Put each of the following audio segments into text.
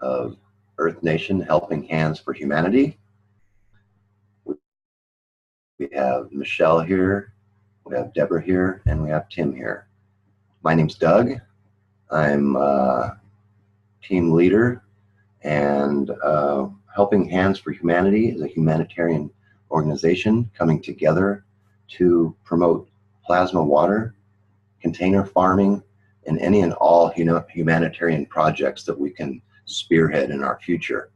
of Earth Nation Helping Hands for Humanity. We have Michelle here, we have Deborah here, and we have Tim here. My name's Doug. I'm team leader, and Helping Hands for Humanity is a humanitarian organization coming together to promote plasma water, container farming, and any and all humanitarian projects that we can spearhead in our future.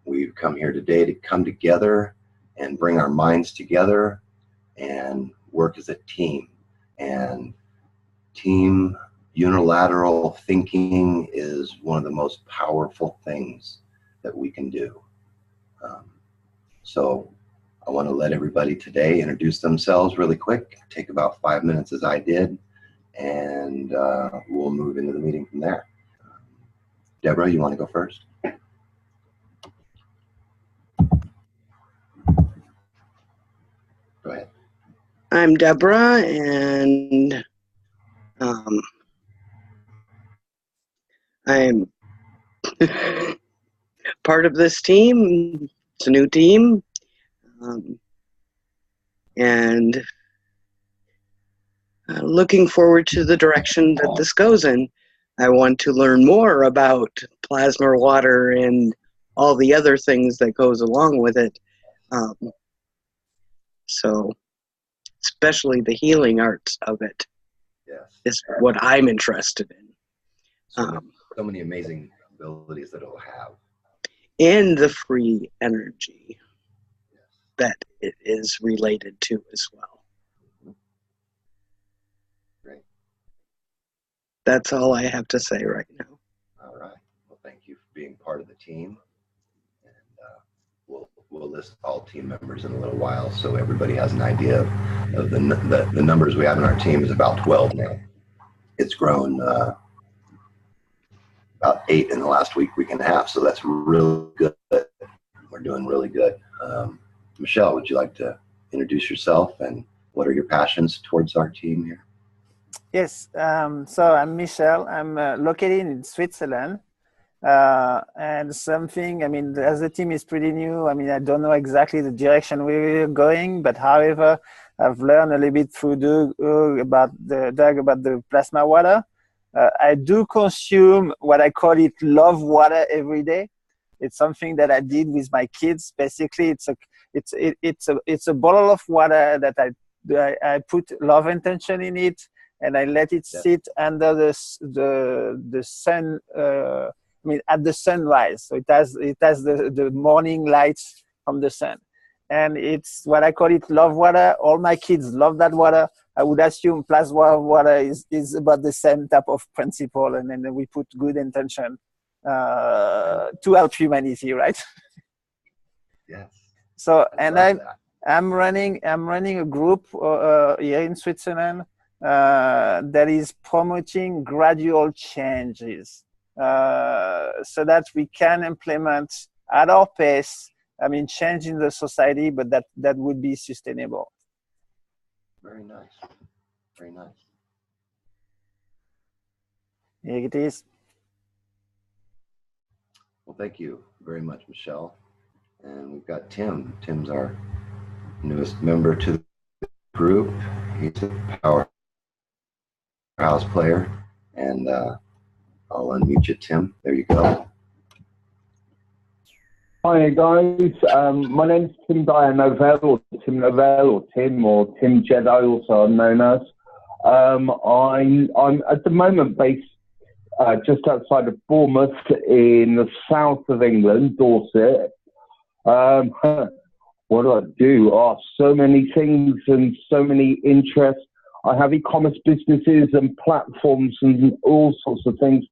We've come here today to come together and bring our minds together and work as a team. And team unilateral thinking is one of the most powerful things that we can do. So I want to let everybody today introduce themselves really quick, take about 5 minutes as I did, and we'll move into the meeting from there. Deborah, you want to go first? Go ahead. I'm Deborah, and I'm part of this team. It's a new team, and looking forward to the direction that this goes in. I want to learn more about plasma water and all the other things that goes along with it. So especially the healing arts of it. Yes. Is what I'm interested in. So many amazing abilities that it'll have. And the free energy that it is related to as well. Great. That's all I have to say right now. All right. Well, thank you for being part of the team. And we'll list all team members in a little while so everybody has an idea of the numbers we have in our team is about 12 now. It's grown about 8 in the last week and a half, so that's really good. We're doing really good. Michelle, would you like to introduce yourself and what are your passions towards our team here? Yes, so I'm Michelle. I'm located in Switzerland. And something, I mean, as the team is pretty new, I mean, I don't know exactly the direction we're going, but however, I've learned a little bit through Doug about the plasma water. I do consume what I call it love water every day. It's something that I did with my kids. Basically, it's a bottle of water that I put love intention in it, and I let it sit under the sun. I mean, at the sunrise. So it has the morning lights from the sun, and it's what I call it love water. All my kids love that water. I would assume plasma water is about the same type of principle, and then we put good intention to help humanity, right? Yes. So, and I'm running a group here in Switzerland that is promoting gradual changes so that we can implement at our pace. I mean, change in the society, but that would be sustainable. Very nice. Very nice. Here it is. Well, thank you very much, Michelle. And we've got Tim. Tim's our newest member to the group. He's a powerhouse player. And I'll unmute you, Tim. There you go. Hi guys, my name's Tim Novell, or Tim Novell, or Tim Jedi, also known as. I'm at the moment based just outside of Bournemouth in the south of England, Dorset. What do I do? Oh, so many things and so many interests. I have e-commerce businesses and platforms and all sorts of things,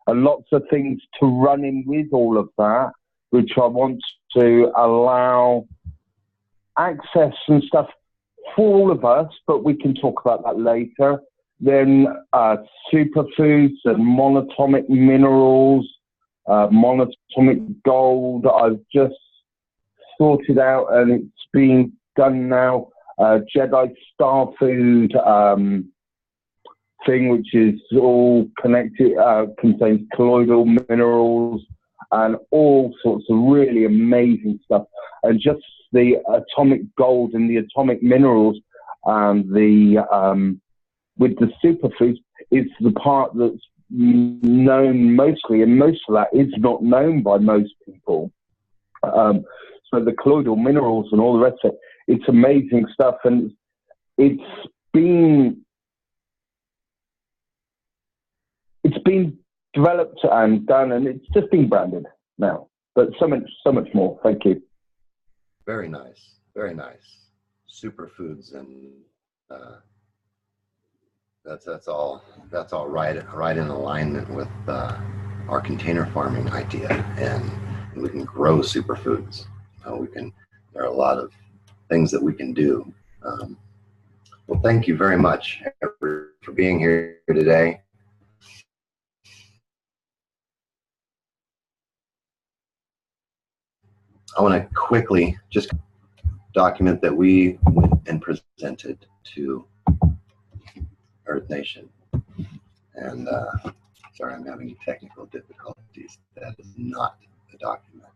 and lots of things to run in with all of that, which I want to allow access and stuff for all of us, but we can talk about that later. Then superfoods and monatomic minerals, monatomic gold, I've just sorted out and it's being done now. Jedi Star Food thing, which is all connected, contains colloidal minerals and all sorts of really amazing stuff. And just the atomic gold and the atomic minerals and with the superfoods is the part that's known mostly, and most of that is not known by most people. So the colloidal minerals and all the rest of it, it's amazing stuff, and it's been developed and done, and it's just been branded now. But so much more. Thank you. Very nice, very nice. Superfoods, and that's all right in alignment with our container farming idea, and we can grow superfoods. There are a lot of things that we can do. Well, thank you very much for being here today. I want to quickly just document that we went and presented to Earth Nation. And sorry, I'm having technical difficulties. That is not the document.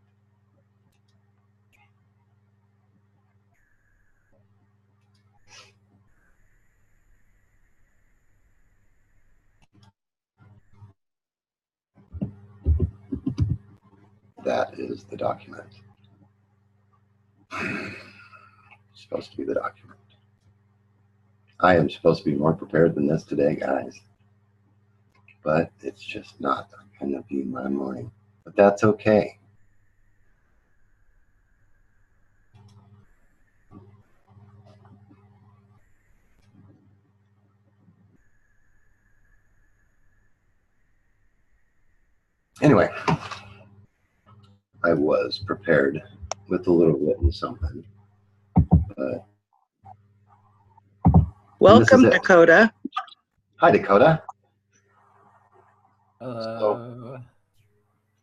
That is the document. It's supposed to be the document. I am supposed to be more prepared than this today, guys. But it's just not going to be my morning. But that's okay. Anyway, I was prepared with a little written something. But Welcome, Dakota. Hi, Dakota. Hello.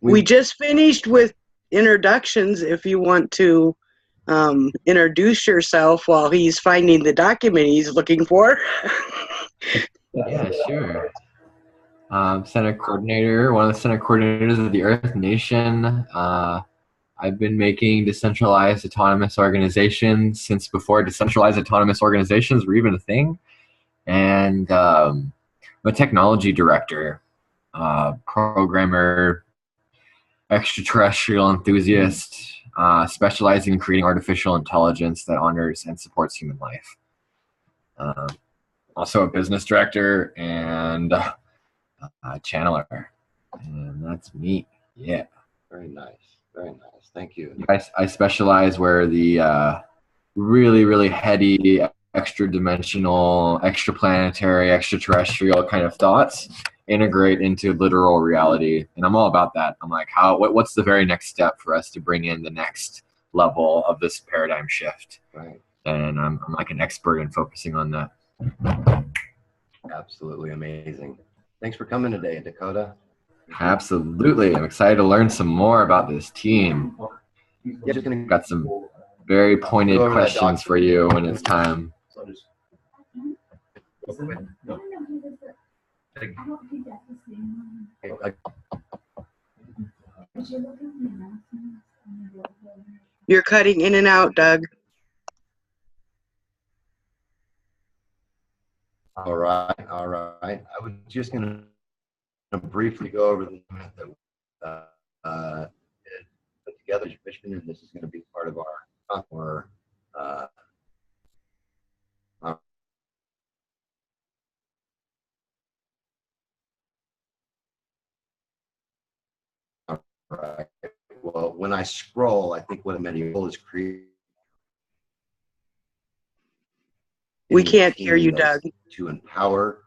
We just finished with introductions. If you want to introduce yourself while he's finding the document he's looking for. Yeah, sure. Center coordinator, one of the center coordinators of the Earth Nation. I've been making decentralized autonomous organizations since before decentralized autonomous organizations were even a thing. And I'm a technology director, programmer, extraterrestrial enthusiast, specializing in creating artificial intelligence that honors and supports human life. Also a business director and channeler. And that's me. Yeah. Very nice. Very nice. Thank you. I specialize where the really, really heady, extra-dimensional, extraplanetary, extraterrestrial kind of thoughts integrate into literal reality. And I'm all about that. I'm like, what's the very next step for us to bring in the next level of this paradigm shift? Right. And I'm like an expert in focusing on that. Absolutely amazing. Thanks for coming today, Dakota. Absolutely. I'm excited to learn some more about this team. Got some very pointed questions for you when it's time. You're cutting in and out, Doug. All right. I was just going to briefly go over the document that put together this mission, and this is going to be part of our right. Well, when I scroll, I think what Medial is creating. We can't hear you, Doug. To empower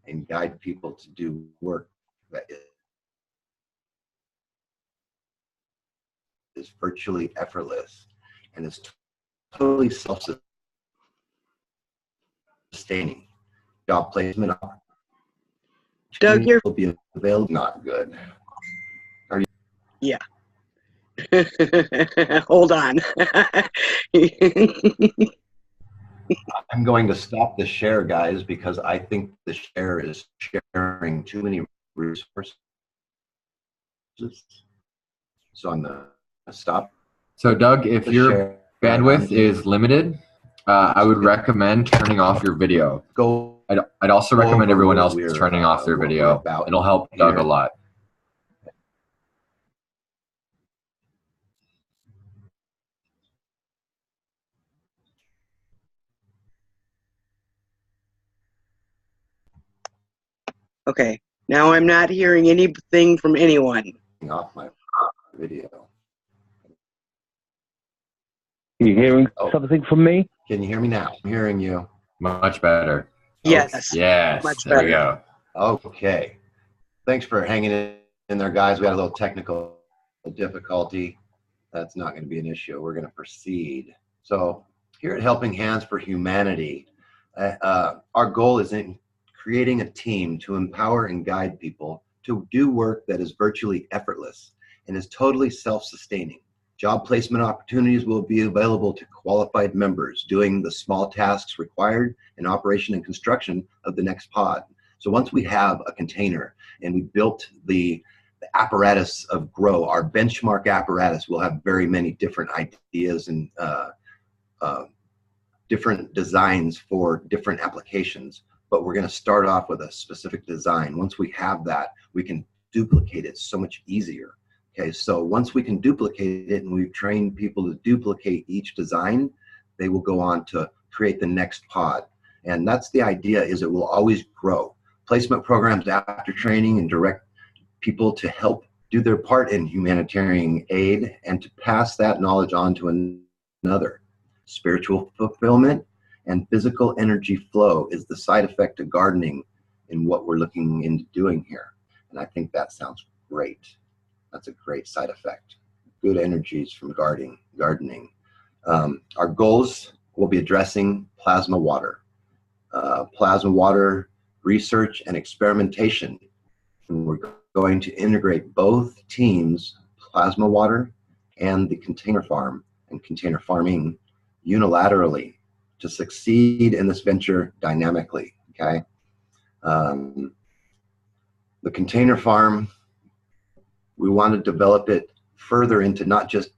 and guide people to do work that is virtually effortless and is totally self-sustaining. Job placement. Doug, you're will be available. Not good. Are you? Yeah. Hold on. I'm going to stop the share, guys, because I think the share is sharing too many resources. So I'm going to stop. So Doug, if the your share. bandwidth is limited, I would recommend turning off your video. I'd also recommend everyone else turning off their video. It'll help Doug a lot. Okay, now I'm not hearing anything from anyone. Off my video. You hearing something from me? Can you hear me now? I'm hearing you. Much better. Yes. Yes. Much there we better. go. Okay. Thanks for hanging in there, guys. We had a little technical difficulty. That's not going to be an issue. We're going to proceed. So here at Helping Hands for Humanity, our goal is in creating a team to empower and guide people to do work that is virtually effortless and is totally self-sustaining. Job placement opportunities will be available to qualified members doing the small tasks required in operation and construction of the next pod. So once we have a container and we built the apparatus of GROW, our benchmark apparatus will have very many different ideas and different designs for different applications. But we're going to start off with a specific design. Once we have that, we can duplicate it so much easier. Okay, so once we can duplicate it and we've trained people to duplicate each design, they will go on to create the next pod. And that's the idea, is it will always grow. Placement programs after training and direct people to help do their part in humanitarian aid and to pass that knowledge on to another. Spiritual fulfillment and physical energy flow is the side effect of gardening in what we're looking into doing here. And I think that sounds great. That's a great side effect. Good energies from gardening. Our goals will be addressing plasma water. Plasma water research and experimentation. And we're going to integrate both teams, plasma water and the container farm and container farming, unilaterally to succeed in this venture dynamically, okay? The container farm, we want to develop it further into not just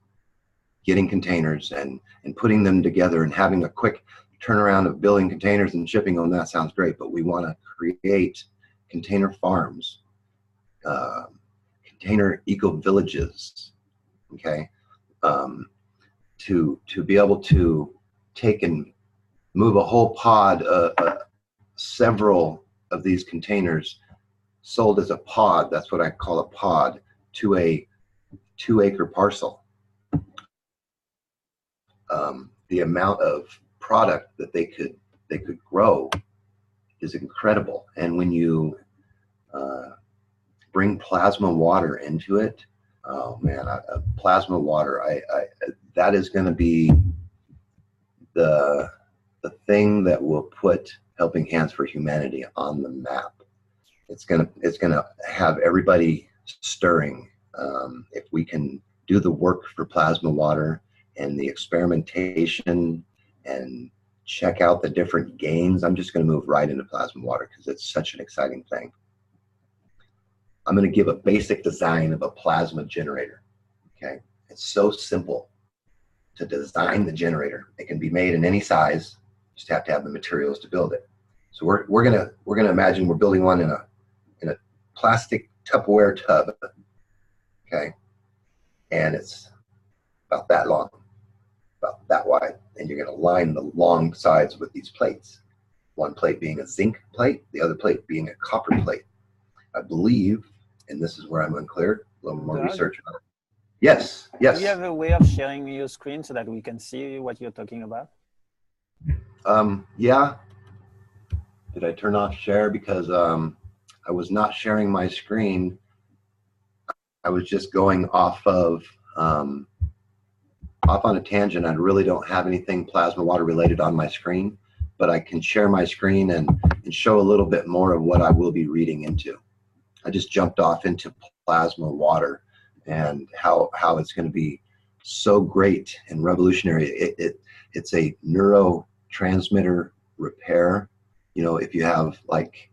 getting containers and putting them together and having a quick turnaround of building containers and shipping them. That sounds great, but we want to create container farms, container eco-villages, okay? To be able to take and move a whole pod, several of these containers sold as a pod, that's what I call a pod, to a 2-acre parcel. The amount of product that they could grow is incredible. And when you bring plasma water into it, oh man, plasma water, that is going to be the thing that will put Helping Hands for Humanity on the map. It's gonna have everybody stirring. If we can do the work for plasma water and the experimentation and check out the different gains, I'm just going to move right into plasma water because it's such an exciting thing. I'm going to give a basic design of a plasma generator. Okay, it's so simple to design the generator. It can be made in any size. Just have to have the materials to build it. So we're gonna imagine we're building one in a plastic Tupperware tub. Okay, and it's about that long, about that wide, and you're going to line the long sides with these plates. One plate being a zinc plate, the other plate being a copper plate. I believe, and this is where I'm unclear, a little more research on it. Yes, yes. Do you have a way of sharing your screen so that we can see what you're talking about? Yeah. Did I turn off share? Because I was not sharing my screen. I was just going off of off on a tangent. I really don't have anything plasma water related on my screen, but I can share my screen and show a little bit more of what I will be reading into. I just jumped off into plasma water and how it's going to be so great and revolutionary. It's a transmitter repair. You know, if you have like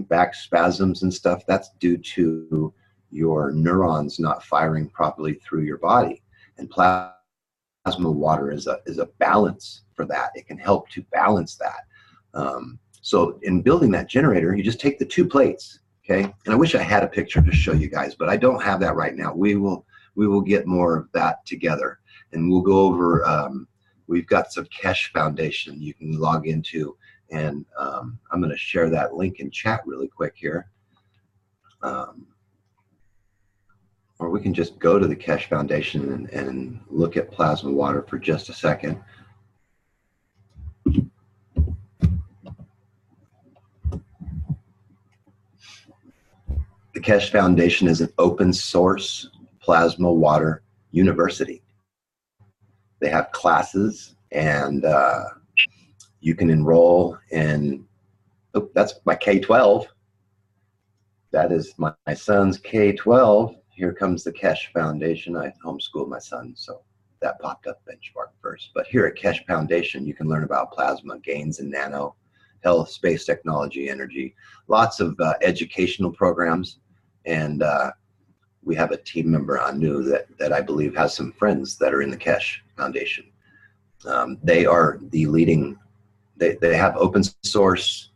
back spasms and stuff, that's due to your neurons not firing properly through your body. And plasma water is a balance for that. It can help to balance that. So in building that generator, you just take the 2 plates, okay? And I wish I had a picture to show you guys, but I don't have that right now. We will get more of that together, and we'll go over. We've got some Keshe Foundation you can log into, and I'm going to share that link in chat really quick here. Or we can just go to the Keshe Foundation and look at plasma water for just a second. The Keshe Foundation is an open source plasma water university. They have classes, and you can enroll in, oh, that's my K-12. That is my son's K-12. Here comes the Keshe Foundation. I homeschooled my son, so that popped up Benchmark first. But here at Keshe Foundation, you can learn about plasma, gains in nano, health, space technology, energy, lots of educational programs. And we have a team member, Anu, that I believe has some friends that are in the Keshe Foundation. They are the leading, they have open source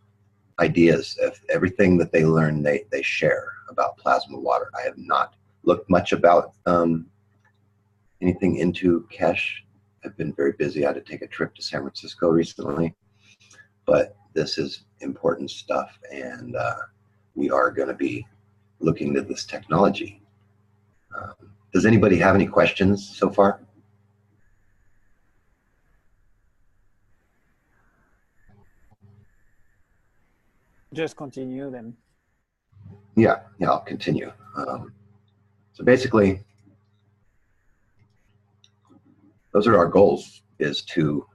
ideas of everything that they learn, they share about plasma water. I have not looked much about anything into Keshe. I've been very busy. I had to take a trip to San Francisco recently, but this is important stuff, and we are going to be looking at this technology. Does anybody have any questions so far? Just continue then. Yeah, I'll continue. So basically, those are our goals, is to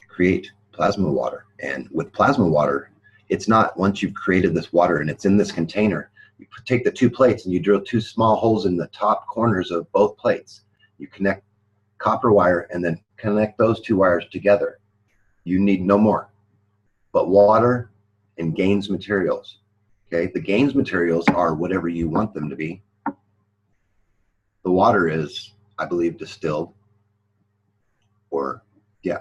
create plasma water. And with plasma water, it's not, once you've created this water and it's in this container, you take the 2 plates and you drill 2 small holes in the top corners of both plates. You connect copper wire and then connect those 2 wires together. You need no more but water and Gaines materials. Okay, the Gaines materials are whatever you want them to be. The water is, I believe, distilled, or yeah.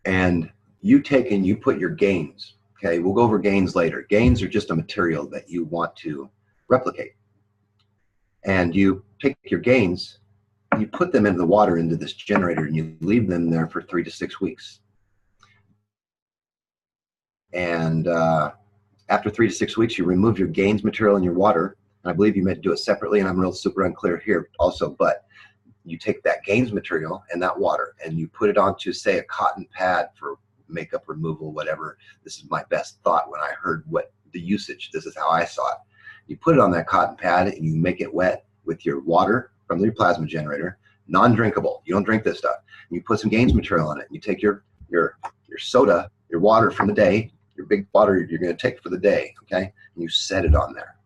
And you take and you put your Gaines. Okay, we'll go over Gaines later. Gaines are just a material that you want to replicate. And you take your Gaines, you put them into the water into this generator, and you leave them there for 3 to 6 weeks. And after 3 to 6 weeks, you remove your Gaines material in your water. And I believe you meant to do it separately, and I'm real super unclear here also, but you take that Gaines material and that water and you put it onto, say, a cotton pad for makeup removal, whatever. This is my best thought when I heard what the usage, this is how I saw it. You put it on that cotton pad and you make it wet with your water from your plasma generator, non-drinkable. You don't drink this stuff. And you put some Gaines material on it. And you take your soda, your water from the day, your big water you're going to take for the day, okay? And you set it on there.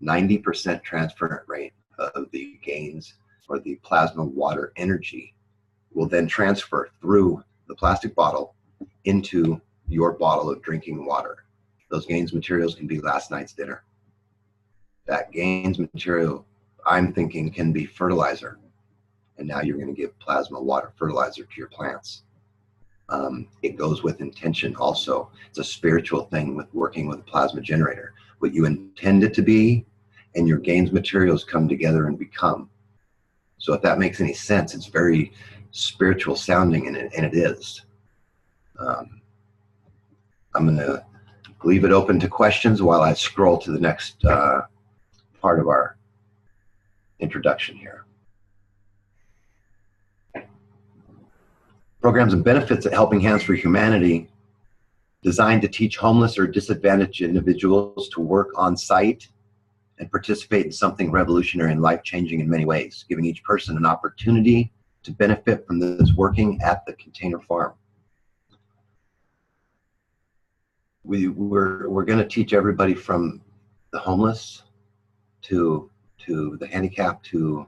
90% transfer rate of the Gaines or the plasma water energy will then transfer through the plastic bottle into your bottle of drinking water. Those Gaines materials can be last night's dinner. That Gaines material, I'm thinking, can be fertilizer. And now you're going to give plasma water fertilizer to your plants. It goes with intention also. It's a spiritual thing with working with a plasma generator. What you intend it to be and your Gaines materials come together and become. So if that makes any sense, it's very spiritual sounding, and it is. I'm going to leave it open to questions while I scroll to the next part of our introduction here. Programs and benefits at Helping Hands for Humanity, designed to teach homeless or disadvantaged individuals to work on site and participate in something revolutionary and life-changing in many ways, giving each person an opportunity to benefit from this working at the container farm. We're going to teach everybody from the homeless to the handicapped to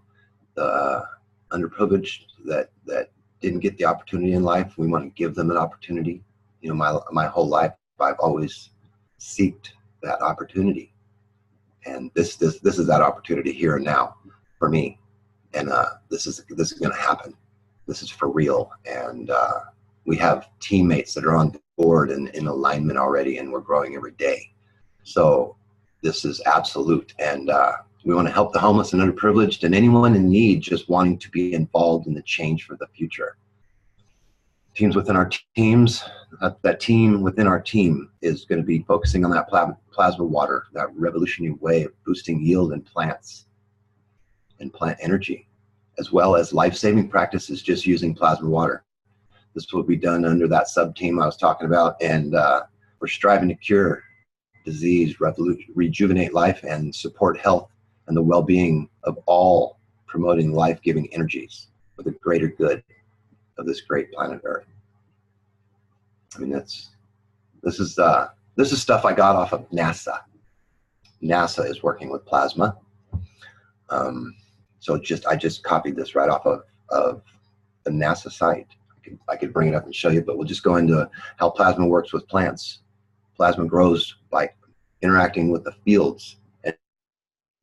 the underprivileged that didn't get the opportunity in life, we want to give them an opportunity. You know, my whole life, I've always seeked that opportunity. And this is that opportunity here and now for me. And this is going to happen. This is for real. And we have teammates that are on board and in alignment already, and we're growing every day. So this is absolute. And we want to help the homeless and underprivileged and anyone in need just wanting to be involved in the change for the future. Teams within our teams, that team within our team is going to be focusing on that plasma water, that revolutionary way of boosting yield in plants and plant energy, as well as life-saving practices just using plasma water. This will be done under that sub-team I was talking about, and we're striving to cure disease, rejuvenate life, and support health and the well-being of all, promoting life-giving energies for the greater good of this great planet Earth. I mean, this is stuff I got off of NASA. NASA is working with plasma. So I just copied this right off of the NASA site. I could bring it up and show you, but we'll just go into how plasma works with plants. Plasma grows by interacting with the fields and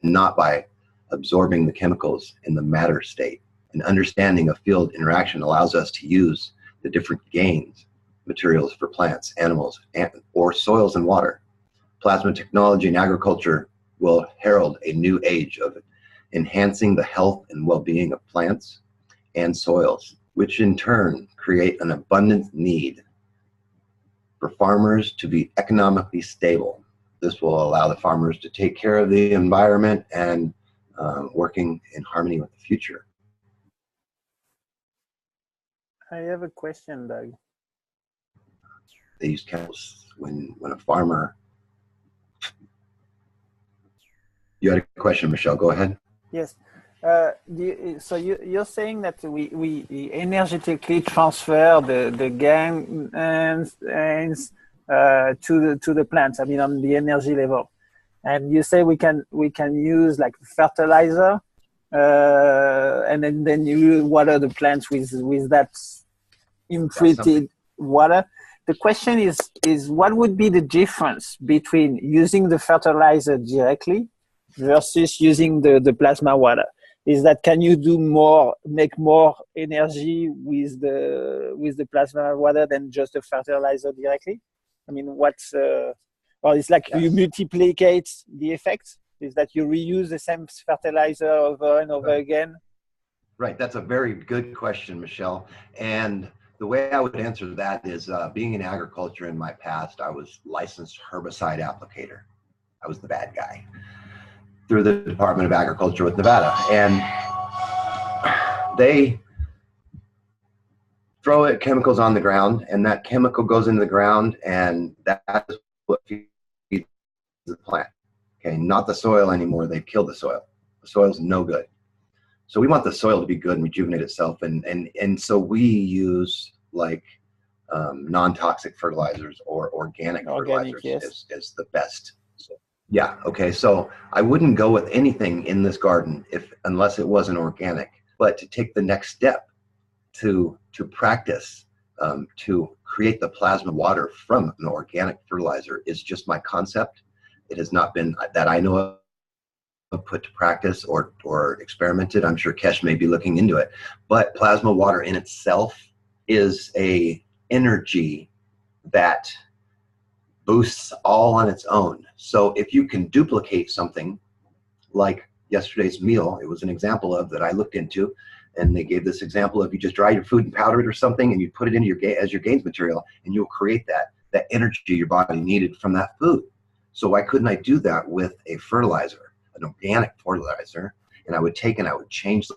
not by absorbing the chemicals in the matter state. An understanding of field interaction allows us to use the different gains materials for plants, animals, or soils and water. Plasma technology in agriculture will herald a new age of enhancing the health and well-being of plants and soils, which in turn create an abundant need for farmers to be economically stable. This will allow the farmers to take care of the environment and working in harmony with the future. I have a question, Doug. They use chemicals when a farmer. You had a question, Michelle. Go ahead. Yes. So you're saying that we energetically transfer the gains to the plants. I mean, on the energy level, and you say we can use like fertilizer, and then you water the plants with that imprinted water. The question is what would be the difference between using the fertilizer directly versus using the plasma water? Is that, can you make more energy with the plasma water than just the fertilizer directly? I mean, well, it's like you multiplicate the effect. Is that you reuse the same fertilizer over and over again? Right. That's a very good question, Michelle. And the way I would answer that is being in agriculture in my past, I was licensed herbicide applicator. I was the bad guy through the Department of Agriculture with Nevada. And they throw chemicals on the ground, and that chemical goes into the ground, and that is what feeds the plant. Okay, not the soil anymore. They've killed the soil. The soil's no good. So we want the soil to be good and rejuvenate itself, and so we use like non-toxic fertilizers or organic fertilizers. Yes. is the best. So, yeah. Okay. So I wouldn't go with anything in this garden unless it wasn't organic. But to take the next step to practice to create the plasma water from an organic fertilizer is just my concept. It has not been that I know of put to practice or experimented. I'm sure Kesh may be looking into it, but plasma water in itself is a energy that boosts all on its own. So if you can duplicate something like yesterday's meal, it was an example of that I looked into, and they gave this example of you just dry your food and powder it or something, and you put it into as your gains material, and you'll create that energy your body needed from that food. So why couldn't I do that with a fertilizer? An organic fertilizer, and I would change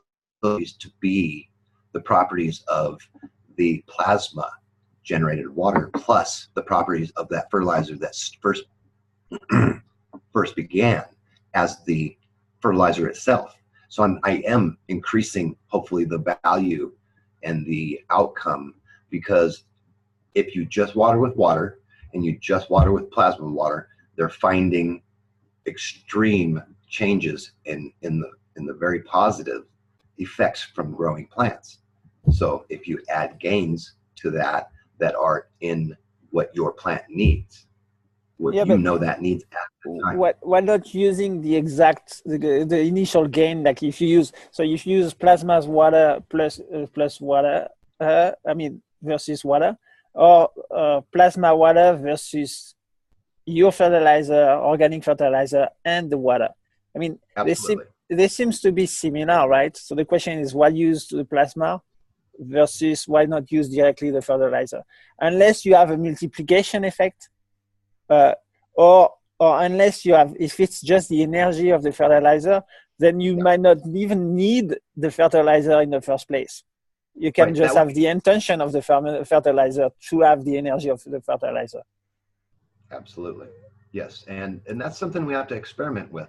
those to be the properties of the plasma generated water plus the properties of that fertilizer that first began as the fertilizer itself. So I am increasing hopefully the value and the outcome, because if you just water with water and you just water with plasma water, they're finding extreme changes in the very positive effects from growing plants. So if you add gains to that that are in what your plant needs, what Yeah, you but know that needs at the time. why not using the exact the initial gain? Like if you use if you use plasma's water plus water, I mean versus water, or plasma water versus your fertilizer, organic fertilizer, and the water. I mean, Absolutely. they seems to be similar, right? So the question is, why use the plasma versus why not use directly the fertilizer? Unless you have a multiplication effect, uh, or unless you have, if it's just the energy of the fertilizer, then you might not even need the fertilizer in the first place. You can just have the intention of the fertilizer to have the energy of the fertilizer. Absolutely. Yes. And that's something we have to experiment with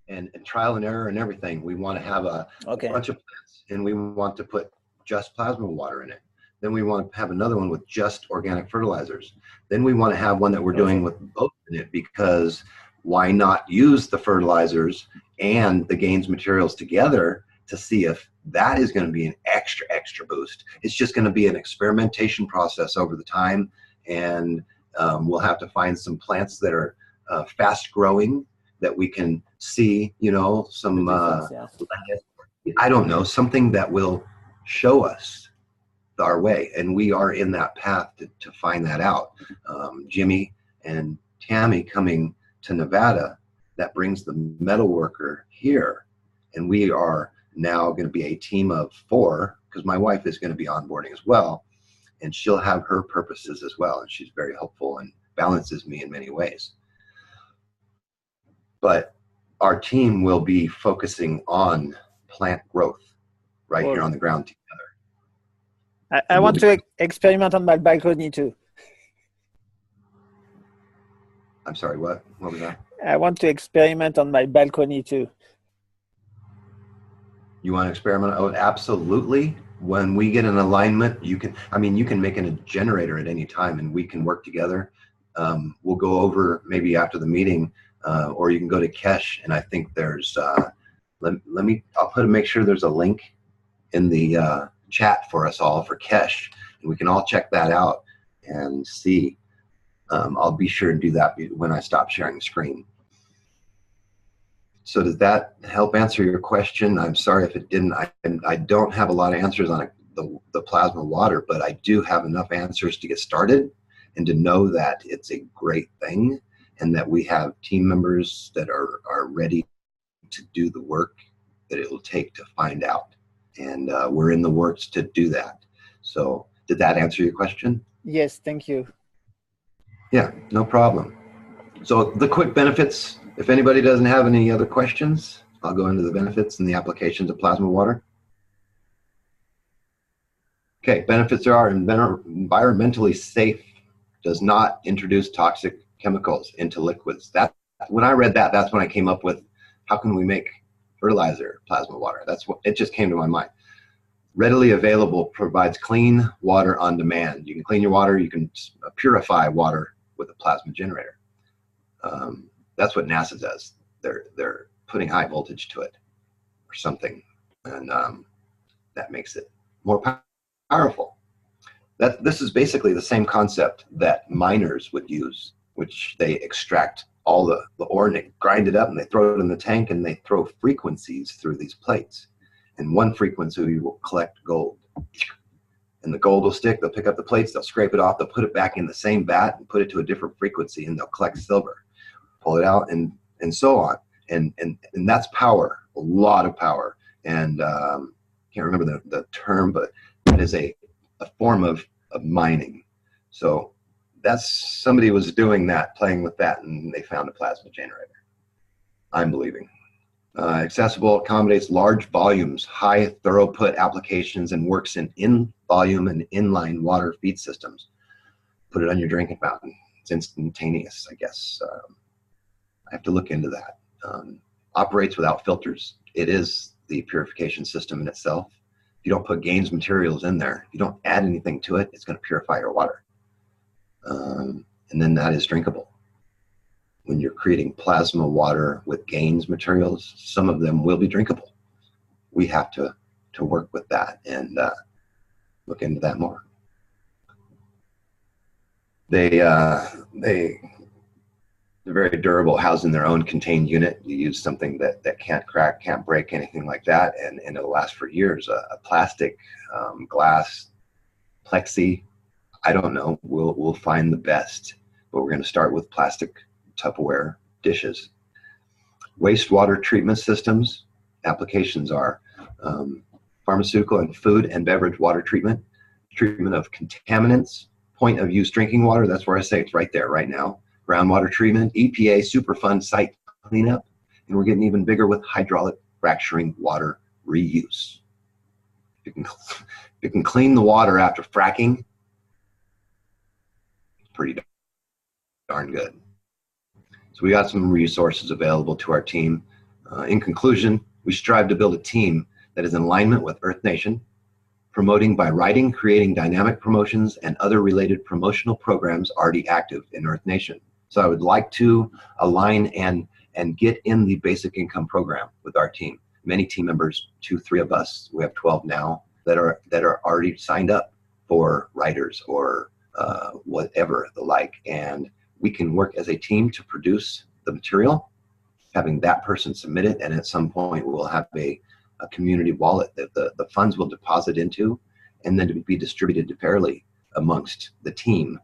and trial and error and everything. We want to have a bunch of plants and we want to put just plasma water in it. Then we want to have another one with just organic fertilizers. Then we want to have one that we're doing with both in it, because why not use the fertilizers and the gains materials together to see if that is going to be an extra boost. It's just going to be an experimentation process over the time. And we'll have to find some plants that are fast growing that we can see, you know, some, I don't know, something that will show us our way. And we are in that path to find that out. Jimmy and Tammy coming to Nevada, that brings the metal worker here. And we are now going to be a team of 4, because my wife is going to be onboarding as well. And she'll have her purposes as well. And she's very helpful and balances me in many ways. But our team will be focusing on plant growth right here on the ground together. I want to experiment on my balcony too. I'm sorry, what was that? I want to experiment on my balcony too. You want to experiment? Oh, absolutely. When we get an alignment, you can make a generator at any time and we can work together. We'll go over maybe after the meeting, or you can go to Kesh, and I think there's, make sure there's a link in the chat for us all for Kesh, and we can all check that out and see. I'll be sure to do that when I stop sharing the screen. So does that help answer your question? I'm sorry if it didn't. I don't have a lot of answers on the plasma water, but I do have enough answers to get started and to know that it's a great thing and that we have team members that are ready to do the work that it will take to find out. And we're in the works to do that. So did that answer your question? Yes, thank you. Yeah, no problem. So the quick benefits, if anybody doesn't have any other questions, I'll go into the benefits and the applications of plasma water. Okay, benefits are environmentally safe, does not introduce toxic chemicals into liquids. When I read that, that's when I came up with, how can we make fertilizer plasma water? That's what it just came to my mind. Readily available, provides clean water on demand. You can clean your water, you can purify water with a plasma generator. That's what NASA does. They're putting high voltage to it or something, and that makes it more powerful. This is basically the same concept that miners would use, which they extract all the ore and they grind it up and they throw it in the tank and they throw frequencies through these plates. And one frequency will collect gold. And the gold will stick, they'll pick up the plates, they'll scrape it off, they'll put it back in the same vat and put it to a different frequency, and they'll collect silver, pull it out, and so on. And that's power, a lot of power. And can't remember the term, but that is a form of mining. So that's, somebody was doing that, playing with that, and they found a plasma generator. I'm believing. Accessible, accommodates large volumes, high throughput applications, and works in volume and inline water feed systems. Put it on your drinking fountain. It's instantaneous, I guess. I have to look into that. Operates without filters. It is the purification system in itself. If you don't put gains materials in there, you don't add anything to it, it's going to purify your water. And then that is drinkable. When you're creating plasma water with gains materials, some of them will be drinkable. We have to work with that. And look into that more. They're very durable, housed in their own contained unit. You use something that can't crack, can't break, anything like that, and it'll last for years. A plastic, glass, plexi, I don't know. We'll find the best, but we're going to start with plastic Tupperware dishes. Wastewater treatment systems applications are pharmaceutical and food and beverage water treatment, treatment of contaminants, point of use drinking water. That's where I say it's right there, right now. Groundwater treatment, EPA, Superfund site cleanup, and we're getting even bigger with hydraulic fracturing water reuse. If you can clean the water after fracking, it's pretty darn good. So we got some resources available to our team. In conclusion, we strive to build a team that is in alignment with Earth Nation, promoting by writing, creating dynamic promotions and other related promotional programs already active in Earth Nation. So I would like to align and get in the basic income program with our team. Many team members, 2, 3 of us, we have 12 now, that are already signed up for writers or whatever the like. And we can work as a team to produce the material, having that person submit it, and at some point we'll have a community wallet that the funds will deposit into, and then to be distributed fairly amongst the team.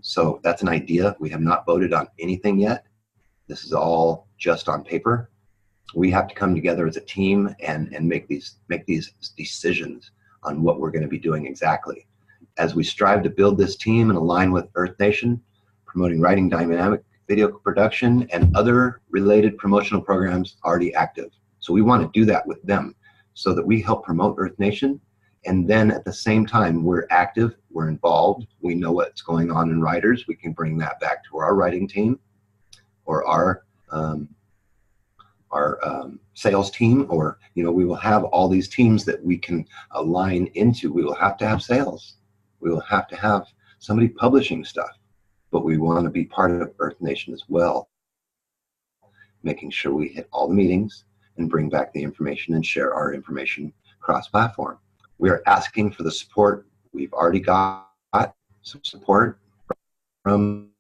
So that's an idea. We have not voted on anything yet. This is all just on paper. We have to come together as a team and make these decisions on what we're going to be doing exactly. As we strive to build this team and align with Earth Nation, promoting writing, dynamic video production, and other related promotional programs already active. So we want to do that with them so that we help promote Earth Nation. And then at the same time, we're active, we're involved, we know what's going on in writers. We can bring that back to our writing team or our sales team, or, we will have all these teams that we can align into. We will have to have sales. We will have to have somebody publishing stuff, but we want to be part of Earth Nation as well, making sure we hit all the meetings and bring back the information and share our information cross-platform. We are asking for the support. We've already got some support from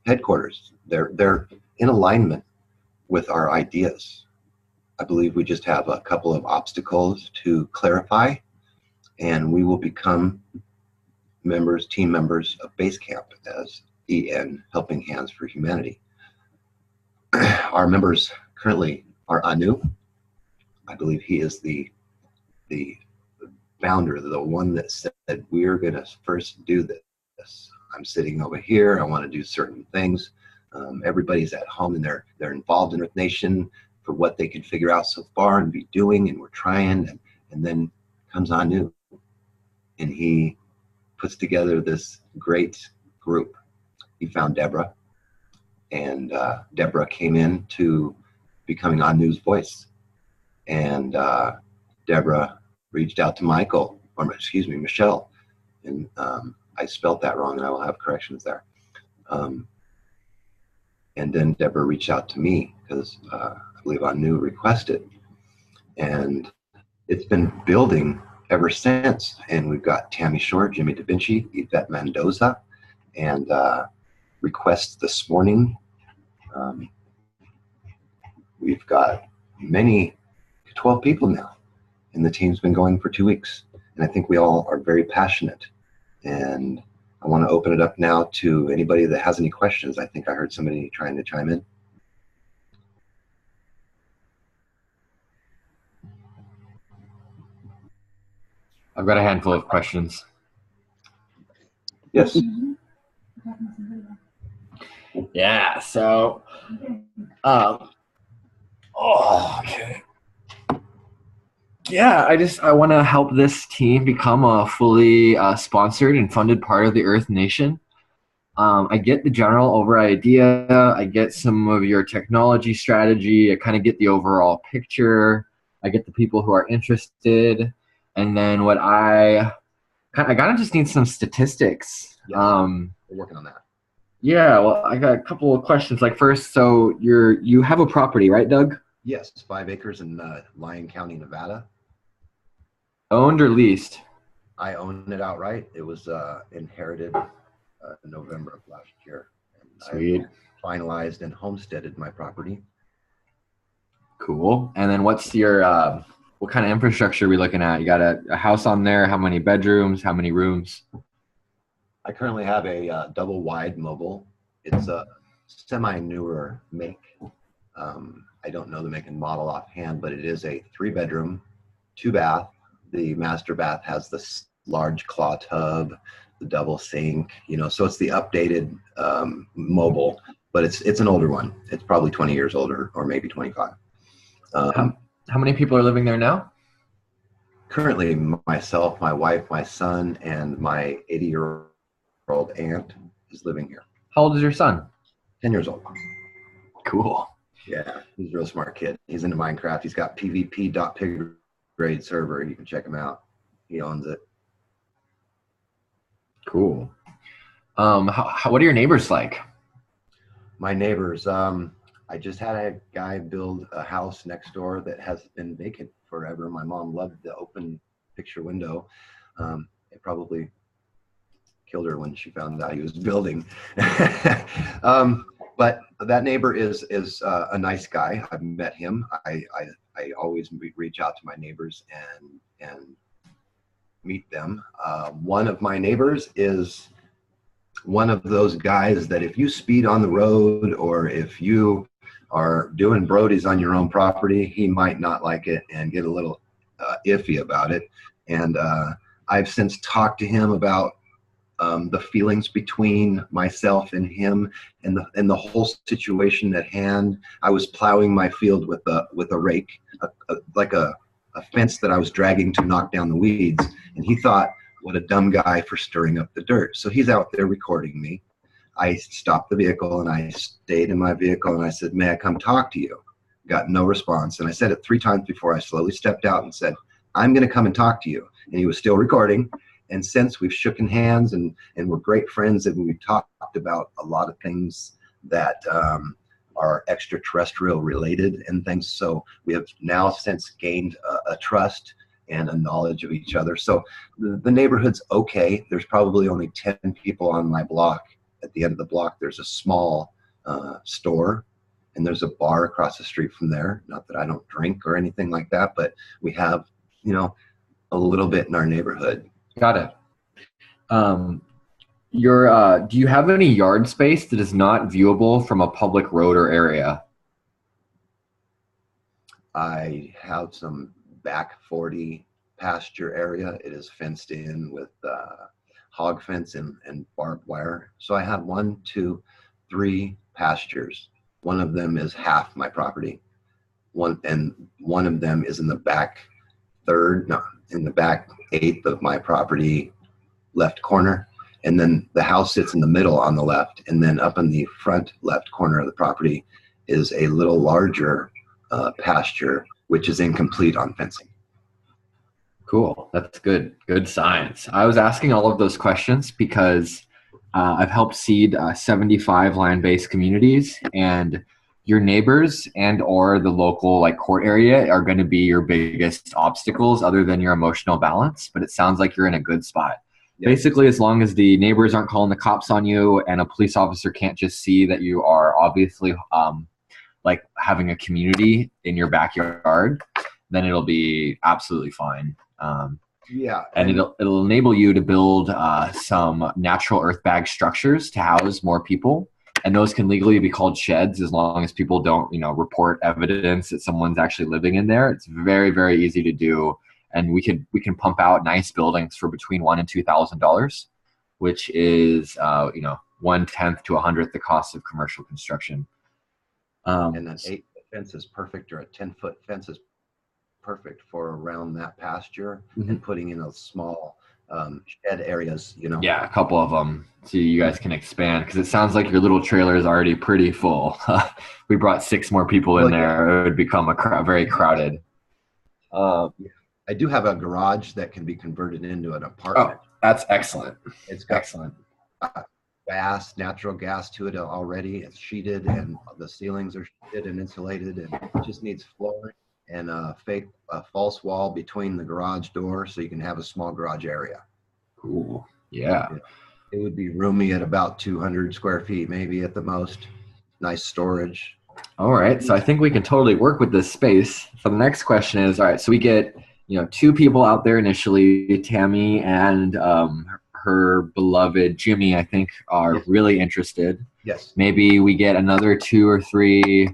headquarters. They're in alignment with our ideas. I believe we just have a couple of obstacles to clarify, and we will become team members of Basecamp as EN, Helping Hands for Humanity. Our members currently are Anu. I believe he is the founder, the one that said, we're going to first do this. I'm sitting over here. I want to do certain things. Everybody's at home and they're involved in Earth Nation for what they can figure out so far and be doing, and we're trying. And then comes Anu, and he puts together this great group. He found Deborah, and Deborah came in to becoming Anu's voice. And Deborah reached out to Michelle, and I spelt that wrong, and I will have corrections there. And then Deborah reached out to me because I believe Anu requested, and it's been building ever since. And we've got Tammy Shore, Jimmy Da Vinci, Yvette Mendoza, and requests this morning. We've got 12 people now, and the team's been going for 2 weeks. And I think we all are very passionate. And I want to open it up now to anybody that has any questions. I think I heard somebody trying to chime in. I've got a handful of questions. Yes. Yeah, so, okay. Yeah, I want to help this team become a fully sponsored and funded part of the Earth Nation. I get the general over idea. I get some of your technology strategy. I kind of get the overall picture. I get the people who are interested. And then what I kind of just need some statistics. Yes, we're working on that. Yeah, well, I got a couple of questions. Like first, so you have a property, right, Doug? Yes, 5 acres in Lyon County, Nevada. Owned or leased? I own it outright. It was inherited in November of last year. And Sweet. I finalized and homesteaded my property. Cool. And then what's your, what kind of infrastructure are we looking at? You got a house on there? How many bedrooms? How many rooms? I currently have a double wide mobile. It's a semi-newer make. I don't know the make and model offhand, but it is a 3-bedroom, 2-bath. The master bath has this large claw tub, the double sink, so it's the updated mobile, but it's an older one. It's probably 20 years older, or maybe 25. How many people are living there now? Currently, myself, my wife, my son, and my 80-year-old aunt is living here. How old is your son? 10 years old. Cool. Yeah, he's a real smart kid. He's into Minecraft. He's got pvp.pig grade server. You can check him out. He owns it. Cool. What are your neighbors like? My neighbors, I just had a guy build a house next door that has been vacant forever. My mom loved the open picture window. It probably killed her when she found out he was building. But that neighbor is a nice guy. I've met him. I always reach out to my neighbors and meet them. One of my neighbors is one of those guys that if you speed on the road, or if you are doing Brodies on your own property, he might not like it and get a little iffy about it. And I've since talked to him about the feelings between myself and him, and the whole situation at hand. I was plowing my field with a rake, like a fence that I was dragging to knock down the weeds, and he thought, what a dumb guy for stirring up the dirt. So he's out there recording me. I stopped the vehicle and I stayed in my vehicle and I said, may I come talk to you? Got no response. And I said it 3 times before I slowly stepped out and said, I'm going to come and talk to you. And he was still recording. And since we've shooken hands and we're great friends, and we've talked about a lot of things that are extraterrestrial related and things. So we have now since gained a trust and a knowledge of each other. So the neighborhood's okay. There's probably only 10 people on my block. At the end of the block, there's a small store, and there's a bar across the street from there. Not that I don't drink or anything like that, but we have, a little bit in our neighborhood. Got it. Do you have any yard space that is not viewable from a public road or area? I have some back 40 pasture area. It is fenced in with hog fence and barbed wire. So I have 1, 2, 3 pastures. One of them is half my property. One of them is in the back in the back 1/8 of my property, left corner. And then the house sits in the middle on the left. And then up in the front left corner of the property is a little larger pasture, which is incomplete on fencing. Cool. That's good. Good science. I was asking all of those questions because I've helped seed 75 land-based communities, and your neighbors and or the local court area are going to be your biggest obstacles other than your emotional balance. But it sounds like you're in a good spot. Yep. Basically, as long as the neighbors aren't calling the cops on you and a police officer can't just see that you are obviously having a community in your backyard, then it'll be absolutely fine. Yeah, and it'll enable you to build some natural earth bag structures to house more people, and those can legally be called sheds as long as people don't report evidence that someone's actually living in there. It's very, very easy to do, and we can pump out nice buildings for between $1,000 and $2,000, which is 1/10 to 100th the cost of commercial construction. And an 8-foot fence is perfect, or a 10-foot fence is perfect for around that pasture, and putting in a small shed areas, Yeah, a couple of them, so you guys can expand, because it sounds like your little trailer is already pretty full. We brought 6 more people in there. It would become very crowded. I do have a garage that can be converted into an apartment. Oh, that's excellent. It's got excellent. Natural gas to it already. It's sheeted, and the ceilings are sheeted and insulated, and it just needs flooring and a false wall between the garage door so you can have a small garage area. Cool. Yeah. It would be roomy at about 200 square feet, maybe at the most. Nice storage. All right. So I think we can totally work with this space. So the next question is, all right, so we get, two people out there initially, Tammy and her beloved Jimmy, I think, are really interested. Yes. Maybe we get another 2 or 3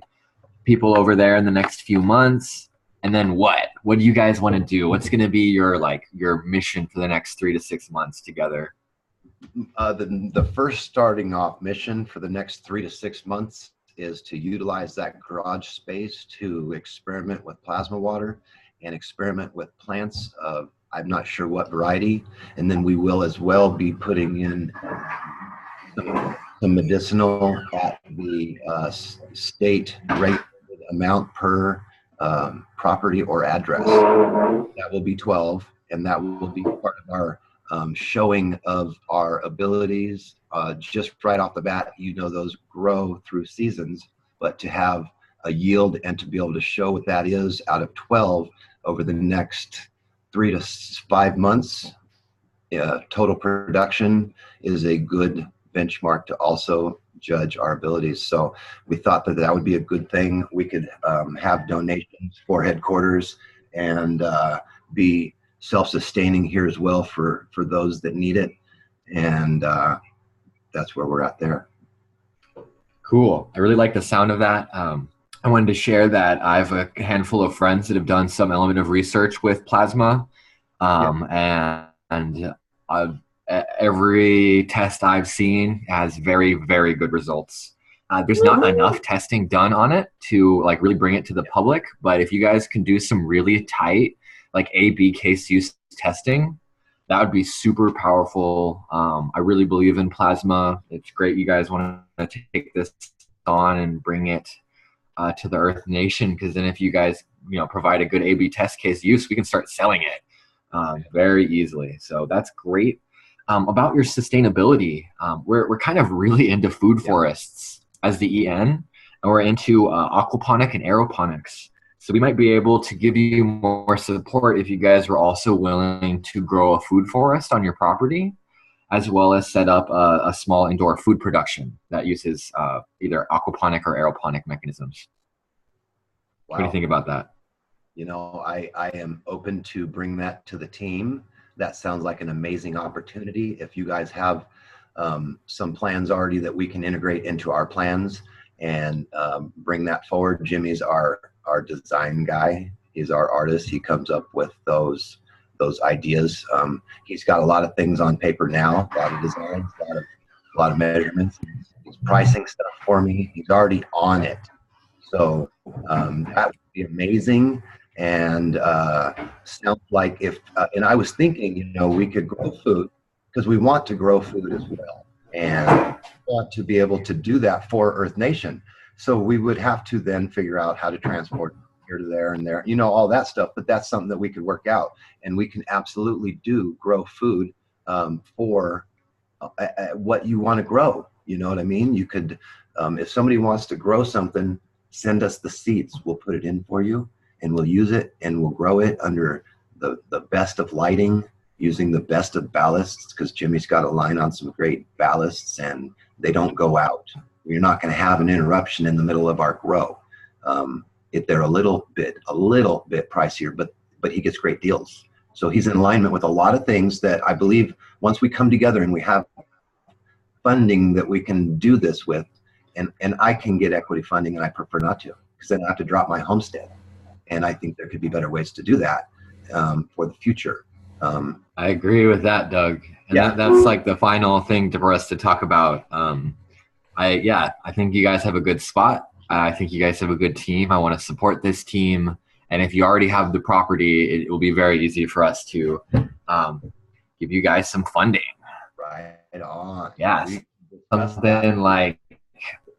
people over there in the next few months. And then what? What do you guys want to do? What's going to be your mission for the next 3 to 6 months together? The first starting off mission for the next 3 to 6 months is to utilize that garage space to experiment with plasma water and experiment with plants of I'm not sure what variety. And then we will as well be putting in some medicinal at the state rate amount per property or address. That will be 12, and that will be part of our showing of our abilities. Just right off the bat, those grow through seasons, but to have a yield and to be able to show what that is out of 12 over the next 3 to 5 months, total production is a good benchmark to also judge our abilities. So we thought that would be a good thing. We could have donations for headquarters and be self-sustaining here as well for those that need it. And that's where we're at there. Cool. I really like the sound of that. I wanted to share that I have a handful of friends that have done some element of research with plasma. And every test I've seen has very, very good results. There's not enough testing done on it to really bring it to the public. But if you guys can do some really tight A/B case use testing, that would be super powerful. I really believe in plasma. It's great you guys want to take this on and bring it to the Earth Nation, because then if you guys provide a good A/B test case use, we can start selling it very easily. So that's great. About your sustainability, we're kind of really into food forests as the EN, and we're into aquaponic and aeroponics. So we might be able to give you more support if you guys were also willing to grow a food forest on your property, as well as set up a small indoor food production that uses either aquaponic or aeroponic mechanisms. Wow. What do you think about that? I am open to bring that to the team. That sounds like an amazing opportunity. If you guys have some plans already that we can integrate into our plans and bring that forward. Jimmy's our design guy. He's our artist. He comes up with those ideas. He's got a lot of things on paper now, a lot of designs, a lot of measurements. He's pricing stuff for me. He's already on it. So that would be amazing. And sounds like and I was thinking, we could grow food because we want to grow food as well. And want to be able to do that for Earth Nation. So we would have to then figure out how to transport here to there and there, all that stuff. But that's something that we could work out, and we can absolutely grow food for what you want to grow. You know what I mean? You could, if somebody wants to grow something, send us the seeds. We'll put it in for you, and we'll use it, and we'll grow it under the best of lighting, using the best of ballasts, because Jimmy's got a line on some great ballasts, and they don't go out. You're not going to have an interruption in the middle of our grow. If they're a little bit pricier, but he gets great deals. So he's in alignment with a lot of things that I believe once we come together and we have funding that we can do this with, and I can get equity funding, and I prefer not to, because then I have to drop my homestead. And I think there could be better ways to do that for the future. I agree with that, Doug. And Yeah. that's the final thing for us to talk about. I think you guys have a good spot. I think you guys have a good team. I want to support this team. And if you already have the property, it will be very easy for us to give you guys some funding. Right on. Yes. Something like,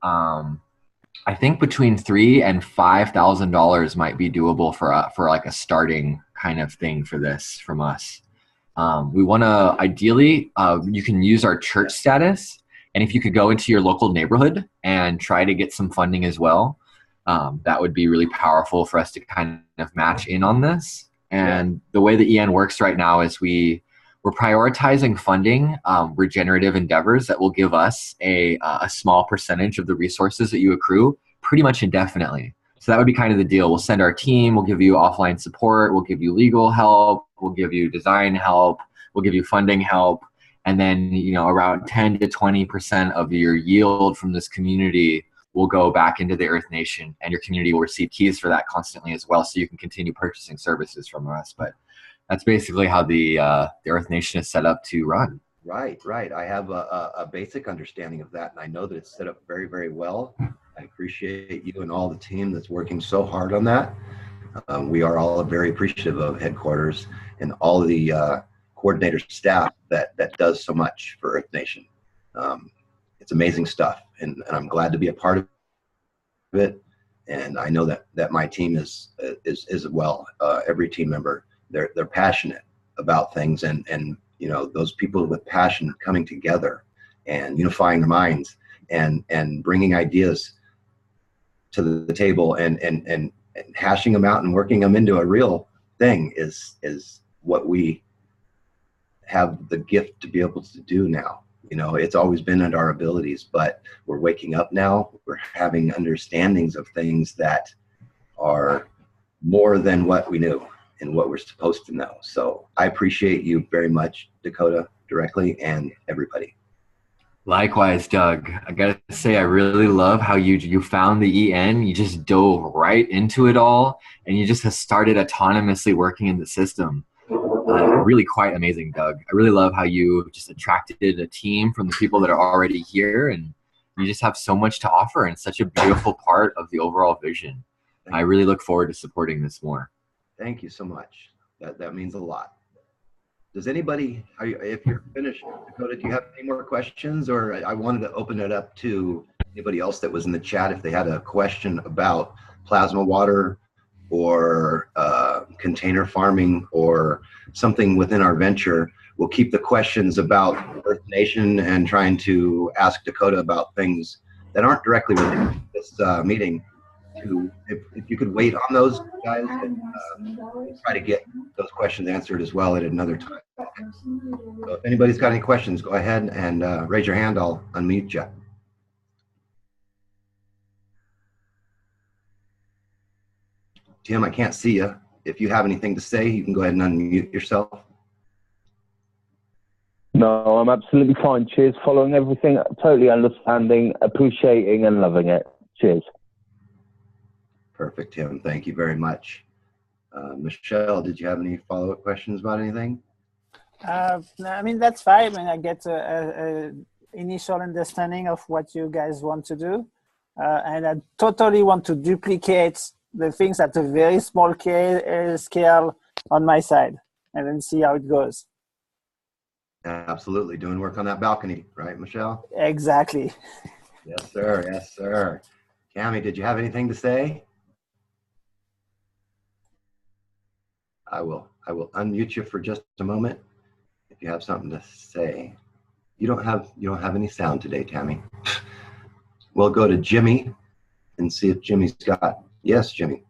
I think between $3,000 and $5,000 might be doable for a starting kind of thing for this from us. We want to ideally, you can use our church status. And if you could go into your local neighborhood and try to get some funding as well, that would be really powerful for us to kind of match in on this. And the way the EN works right now is we're prioritizing funding regenerative endeavors that will give us a small percentage of the resources that you accrue pretty much indefinitely. So that would be kind of the deal. We'll send our team, we'll give you offline support, we'll give you legal help, we'll give you design help, we'll give you funding help. And then, around 10 to 20% of your yield from this community will go back into the Earth Nation, and your community will receive keys for that constantly as well, so you can continue purchasing services from us. But that's basically how the Earth Nation is set up to run. Right. I have a basic understanding of that, and I know that it's set up very, very well. I appreciate you and all the team that's working so hard on that. We are all very appreciative of headquarters and all the coordinator staff that does so much for Earth Nation. It's amazing stuff, and I'm glad to be a part of it. And I know that my team is as well. Every team member, they're passionate about things, and those people with passion coming together and unifying their minds and bringing ideas to the table and hashing them out and working them into a real thing is what we have the gift to be able to do now. It's always been at our abilities, but we're waking up now. We're having understandings of things that are more than what we knew and what we're supposed to know. So I appreciate you very much, Dakota, directly, and everybody. Likewise, Doug. I gotta say, I really love how you found the EN. You just dove right into it all, and you just have started autonomously working in the system. Really quite amazing, Doug. I really love how you just attracted a team from the people that are already here, and you just have so much to offer and such a beautiful part of the overall vision. I really look forward to supporting this more. Thank you so much. That means a lot. Does anybody, if you're finished, Dakota, do you have any more questions? Or I wanted to open it up to anybody else that was in the chat if they had a question about plasma water or container farming or something within our venture. We'll keep the questions about Earth Nation and trying to ask Dakota about things that aren't directly related to this meeting. If you could wait on those guys, and try to get those questions answered as well at another time. So if anybody's got any questions, go ahead and raise your hand. I'll unmute you. Tim, I can't see you. If you have anything to say, you can go ahead and unmute yourself. No, I'm absolutely fine. Cheers. Following everything, totally understanding, appreciating, and loving it. Cheers. Perfect, Tim. Thank you very much. Michelle, did you have any follow-up questions about anything? I mean, that's fine. I mean, I get an initial understanding of what you guys want to do. And I totally want to duplicate the things at a very small scale on my side and then see how it goes. Absolutely. Doing work on that balcony, right, Michelle? Exactly. Yes, sir. Yes, sir. Cami, did you have anything to say? I will unmute you for just a moment if you have something to say. You don't have any sound today, Tammy. We'll go to Jimmy and see if Jimmy's got. Yes, Jimmy.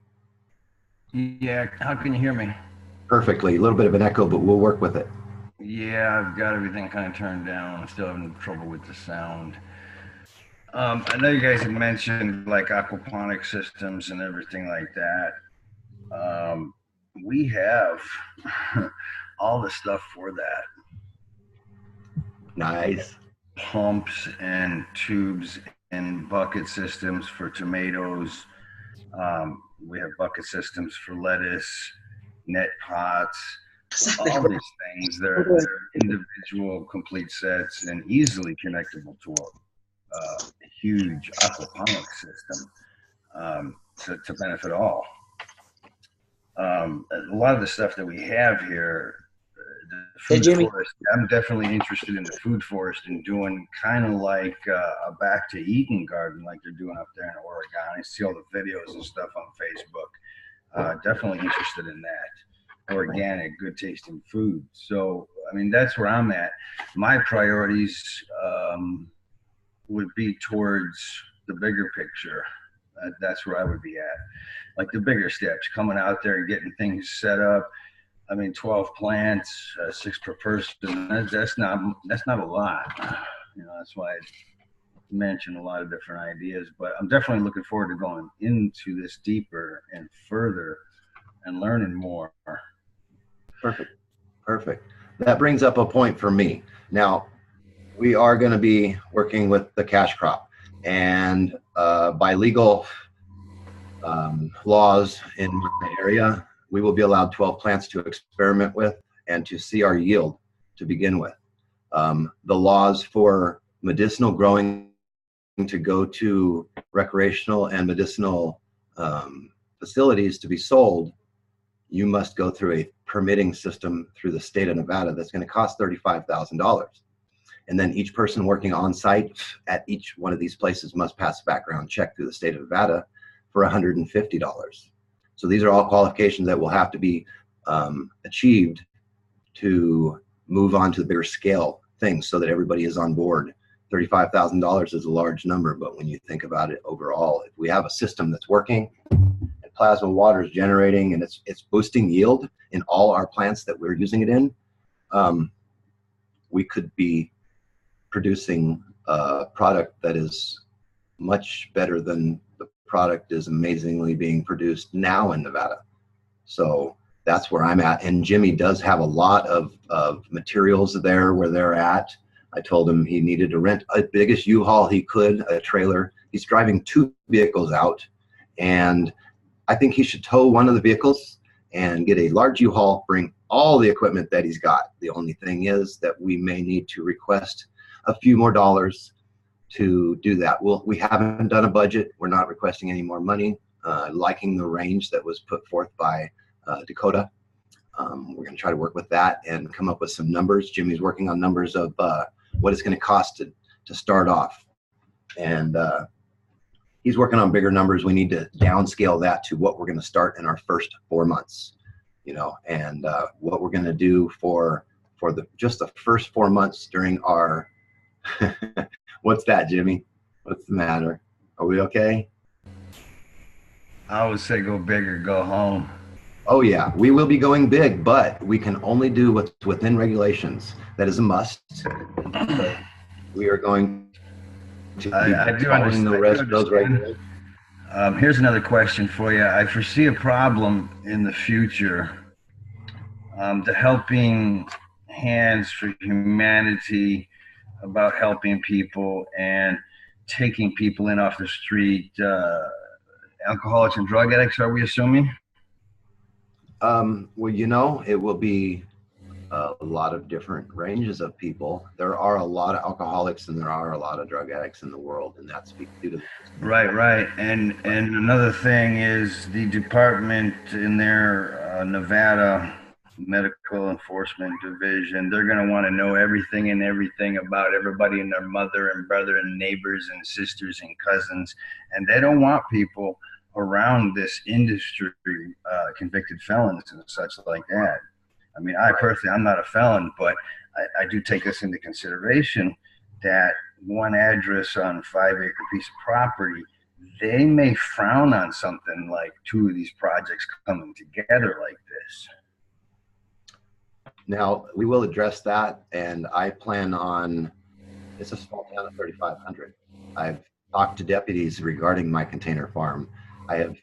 Yeah, how can you hear me? Perfectly. A little bit of an echo, but we'll work with it. Yeah, I've got everything kind of turned down. I'm still having trouble with the sound. I know you guys had mentioned like aquaponic systems and everything like that. We have all the stuff for that. Nice. Pumps and tubes and bucket systems for tomatoes. We have bucket systems for lettuce, net pots, all these things. They're individual complete sets and easily connectable to a huge aquaponic system to benefit all. A lot of the stuff that we have here, the food forest, I'm definitely interested in the food forest and doing kind of like a back to Eden garden like they're doing up there in Oregon. I see all the videos and stuff on Facebook. Definitely interested in that. Organic, good tasting food. So, I mean, that's where I'm at. My priorities would be towards the bigger picture. That's where I would be at. Like the bigger steps, coming out there and getting things set up. I mean, 12 plants, 6 per person. That's not a lot. That's why I mentioned a lot of different ideas. But I'm definitely looking forward to going into this deeper and further and learning more. Perfect. That brings up a point for me. Now, we are going to be working with the cash crop, and by legal laws in my area, we will be allowed 12 plants to experiment with and to see our yield to begin with. The laws for medicinal growing to go to recreational and medicinal facilities to be sold, you must go through a permitting system through the state of Nevada that's going to cost $35,000. And then each person working on site at each one of these places must pass a background check through the state of Nevada for $150. So these are all qualifications that will have to be achieved to move on to the bigger scale things so that everybody is on board. $35,000 is a large number, but when you think about it overall, if we have a system that's working, plasma water is generating and it's boosting yield in all our plants that we're using it in, we could be producing a product that is much better than the product is amazingly being produced now in Nevada. So that's where I'm at. And Jimmy does have a lot of materials there where they're at. I told him he needed to rent a biggest U-Haul he could, a trailer. He's driving 2 vehicles out, and I think he should tow one of the vehicles and get a large U-Haul, bring all the equipment that he's got. The only thing is that we may need to request a few more dollars to do that. We haven't done a budget. We're not requesting any more money, liking the range that was put forth by Dakota. We're going to try to work with that and come up with some numbers. Jimmy's working on numbers of what it's going to cost to start off. And he's working on bigger numbers. We need to downscale that to what we're going to start in our first 4 months, and what we're going to do for just the first 4 months during our, what's that, Jimmy? What's the matter? Are we okay? I always say go big or go home. Oh yeah, we will be going big, but we can only do what's within regulations. That is a must. We are going to be following the rest of those regulations. Here's another question for you. I foresee a problem in the future. The Helping Hands for Humanity, about helping people and taking people in off the street, alcoholics and drug addicts, are we assuming? Well, it will be a lot of different ranges of people. There are a lot of alcoholics and there are a lot of drug addicts in the world, and that's due to right. And another thing is the department in their Nevada Medical Enforcement Division, they're going to want to know everything about everybody and their mother and brother and neighbors and sisters and cousins, and they don't want people around this industry, convicted felons and such like that. I mean, I personally, I'm not a felon, but I do take this into consideration that one address on a 5-acre piece of property, they may frown on something like 2 of these projects coming together like this. Now, we will address that, and I plan on, it's a small town of 3,500. I've talked to deputies regarding my container farm. I have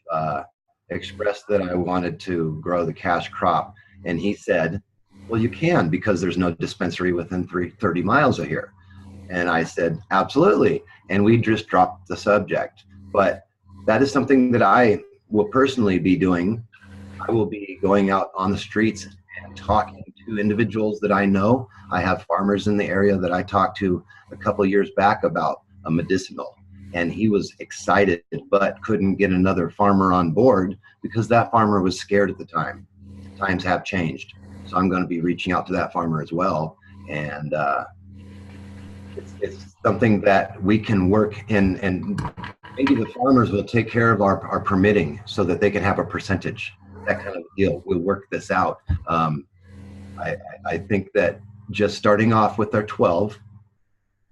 expressed that I wanted to grow the cash crop, and he said, well, you can, because there's no dispensary within 30 miles of here. And I said, absolutely. And we just dropped the subject. But that is something that I will personally be doing. I will be going out on the streets and talking to individuals that I know. I have farmers in the area that I talked to a couple of years back about a medicinal. And he was excited, but couldn't get another farmer on board because that farmer was scared at the time. Times have changed. So I'm going to be reaching out to that farmer as well. And it's something that we can work in, and maybe the farmers will take care of our permitting so that they can have a percentage, that kind of deal. We'll work this out. I think that just starting off with our 12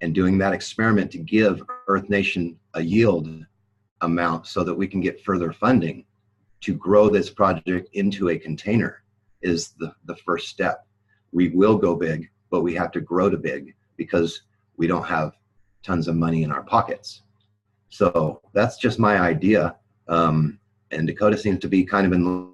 and doing that experiment to give Earth Nation a yield amount so that we can get further funding to grow this project into a container is the first step. We will go big, but we have to grow to big because we don't have tons of money in our pockets. So that's just my idea. And Dakota seems to be kind of in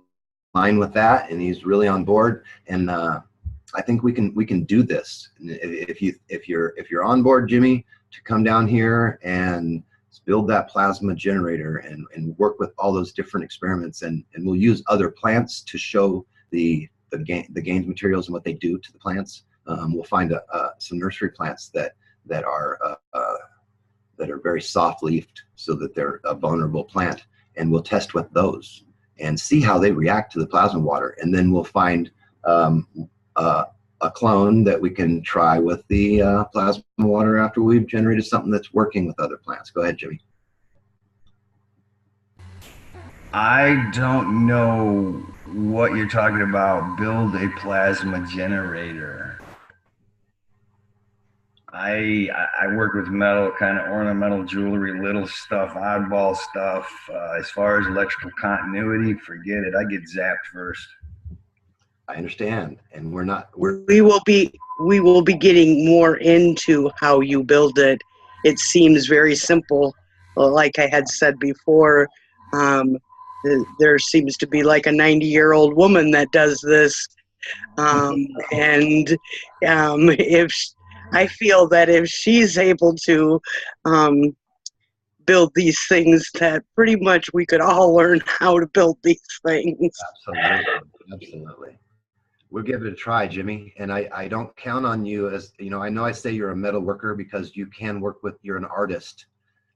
line with that, and he's really on board. And I think we can do this. If you're on board, Jimmy, to come down here and build that plasma generator and work with all those different experiments, and we'll use other plants to show the GAINS materials and what they do to the plants. We'll find some nursery plants that are very soft leafed so that they're a vulnerable plant, and we'll test with those and see how they react to the plasma water. And then we'll find a clone that we can try with the plasma water after we've generated something that's working with other plants. Go ahead, Jimmy. I don't know what you're talking about. Build a plasma generator. I work with metal, kind of ornamental jewelry, little stuff, oddball stuff. As far as electrical continuity, forget it. I get zapped first. I understand, and we will be getting more into how you build it. It seems very simple. Like I had said before, there seems to be like a 90-year-old woman that does this, and I feel that if she's able to build these things, that pretty much we could all learn how to build these things. Absolutely. We'll give it a try, Jimmy. And I don't count on you as, I know I say you're a metal worker because you can work you're an artist.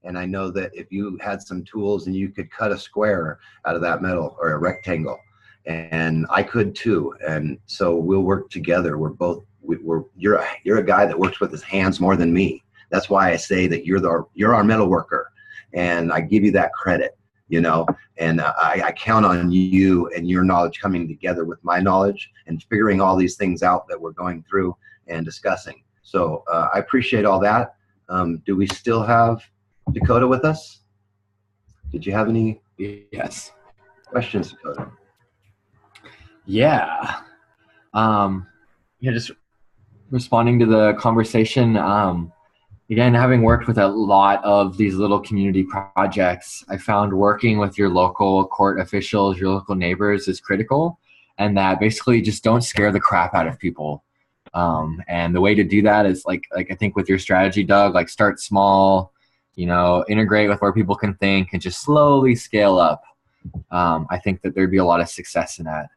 And I know that if you had some tools and you could cut a square out of that metal or a rectangle, and I could too. And so we'll work together. You're a guy that works with his hands more than me. That's why I say that you're our metal worker, and I give you that credit, and I count on you and your knowledge coming together with my knowledge and figuring all these things out that we're going through and discussing. So I appreciate all that. Do we still have Dakota with us? Did you have any questions, Dakota? Yeah. Just responding to the conversation. Again, having worked with a lot of these little community projects, I found working with your local court officials, your local neighbors is critical, and that basically just don't scare the crap out of people. And the way to do that is like I think with your strategy, Doug, like start small, integrate with where people can think and just slowly scale up. I think that there'd be a lot of success in that.